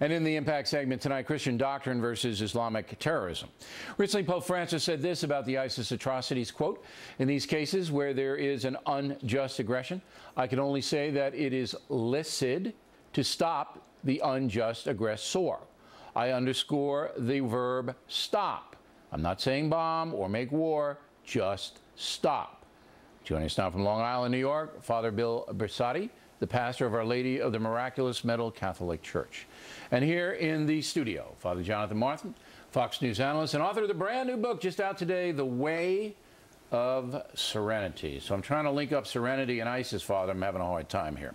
And in the Impact segment tonight, Christian doctrine versus Islamic terrorism. Recently, Pope Francis said this about the ISIS atrocities, quote, "In these cases where there is an unjust aggression, I can only say that it is licit to stop the unjust aggressor. I underscore the verb stop. I'm not saying bomb or make war, just stop." Joining us now from Long Island, New York, Father Bill Bersati, the pastor of Our Lady of the Miraculous Medal Catholic Church. And here in the studio, Father Jonathan Martin, Fox News analyst and author of the brand new book just out today, The Way of Serenity. So I'm trying to link up serenity and ISIS, Father. I'm having a hard time here.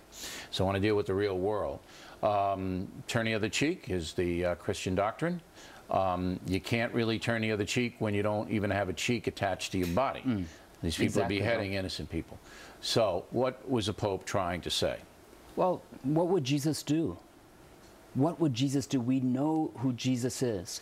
So I want to deal with the real world. Turning of the cheek is the Christian doctrine. You can't really turn the other cheek when you don't even have a cheek attached to your body. These people are beheading innocent people. So what was the Pope trying to say? Well, what would Jesus do? What would Jesus do? We know who Jesus is.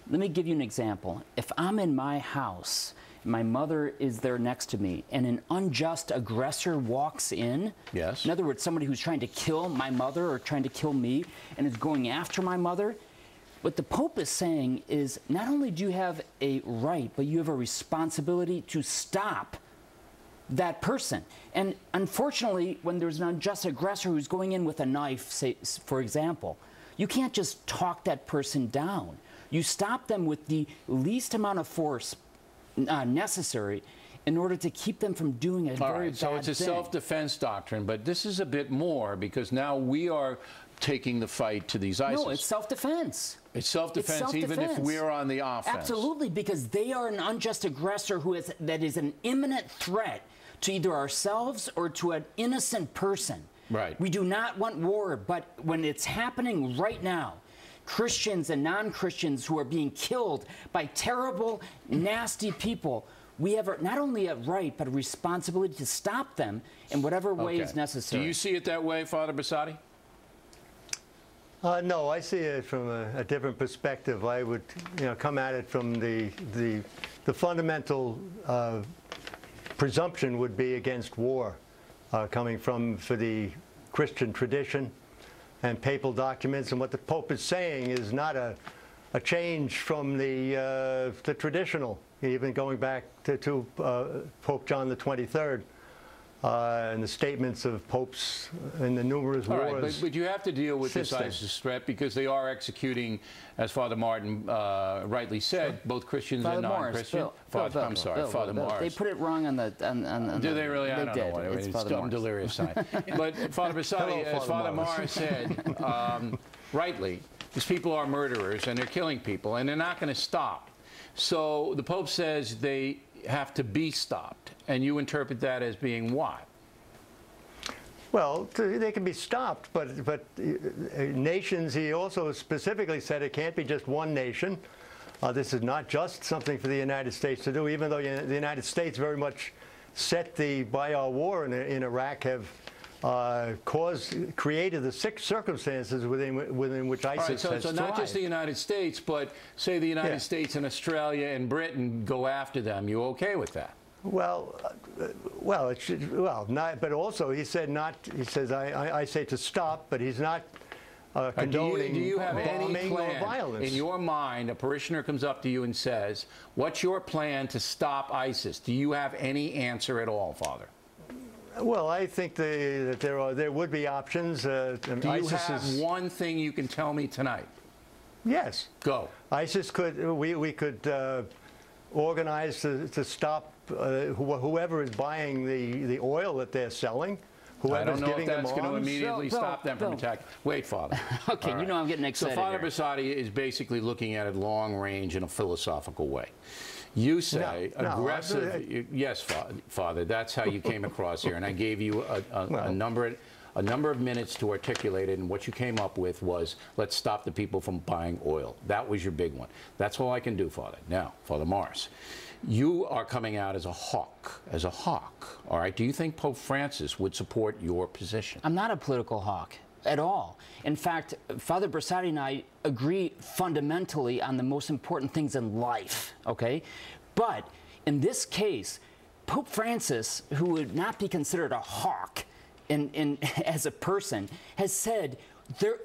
Let me give you an example. If I'm in my house, my mother is there next to me, and an unjust aggressor walks in, yes. In other words, somebody who's trying to kill my mother or trying to kill me and is going after my mother, what the Pope is saying is not only do you have a right, but you have a responsibility to stop that person. And unfortunately, when there's an unjust aggressor who's going in with a knife, say, for example, you can't just talk that person down. You stop them with the least amount of force necessary in order to keep them from doing a very bad thing. So it's a self-defense doctrine, but this is a bit more because now we are taking the fight to these ISIS. No, it's self-defense. It's self-defense even if we're on the offense. Absolutely, because they are an unjust aggressor that is an imminent threat to either ourselves or to an innocent person. Right. We do not want war, but when it's happening right now, Christians and non-Christians who are being killed by terrible, nasty people, we have not only a right, but a responsibility to stop them in whatever way is necessary. Do you see it that way, Father Bersati? No, I see it from a different perspective. I would, come at it from the fundamental presumption would be against war, coming for the Christian tradition and papal documents. And what the Pope is saying is not a change from the traditional, even going back to Pope John the 23rd. And the statements of popes in the numerous wars. Right, but you have to deal with this ISIS threat because they are executing, as Father Martin rightly said, both Christians and non-Christians. I'm sorry, Father Morris. They put it wrong on the... Do they really? I don't know what it's dumb, delirious sign. But Father Bersati, as Father Morris said, rightly, these people are murderers and they're killing people and they're not going to stop. So the Pope says they have to be stopped, and you interpret that as being why? Well, they can be stopped, but nations, he also specifically said it can't be just one nation. This is not just something for the United States to do, even though the United States very much by our war in Iraq, have created the circumstances within which ISIS has so not just the United States, but say the United States and Australia and Britain go after them. You okay with that? Well, not. But also, he said not. He says I say to stop, but he's not condoning do you have bombing any plan or violence. In your mind, a parishioner comes up to you and says, "What's your plan to stop ISIS?" Do you have any answer at all, Father? Well, I think that there would be options. Do you have one thing you can tell me tonight? Yes. Go. ISIS we could organize to stop whoever is buying the oil that they're selling. I don't know if that's going to immediately stop them from attacking. Wait, Father. Okay, right. I'm getting excited. So Father Bersati is basically looking at it long range in a philosophical way. You say aggressive. Yes, Father. That's how you came across here, and I gave you a number of minutes to articulate it, and what you came up with was, let's stop the people from buying oil. That was your big one. That's all I can do, Father. Now, Father Morris, you are coming out as a hawk, all right? Do you think Pope Francis would support your position? I'm not a political hawk at all. In fact, Father Bersati and I agree fundamentally on the most important things in life, okay? But in this case, Pope Francis, who would not be considered a hawk as a person, has said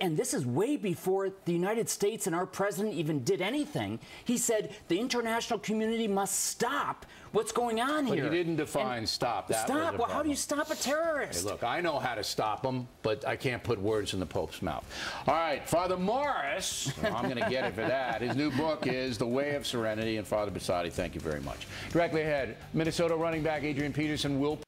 And this is way before the United States and our president even did anything. He said the international community must stop what's going on here. But he didn't define stop. That was stop? Well, how do you stop a terrorist? Hey, look, I know how to stop them, but I can't put words in the Pope's mouth. All right, Father Morris, well, I'm going to get it for that. His new book is The Way of Serenity. And Father Bassotti, thank you very much. Directly ahead, Minnesota running back Adrian Peterson will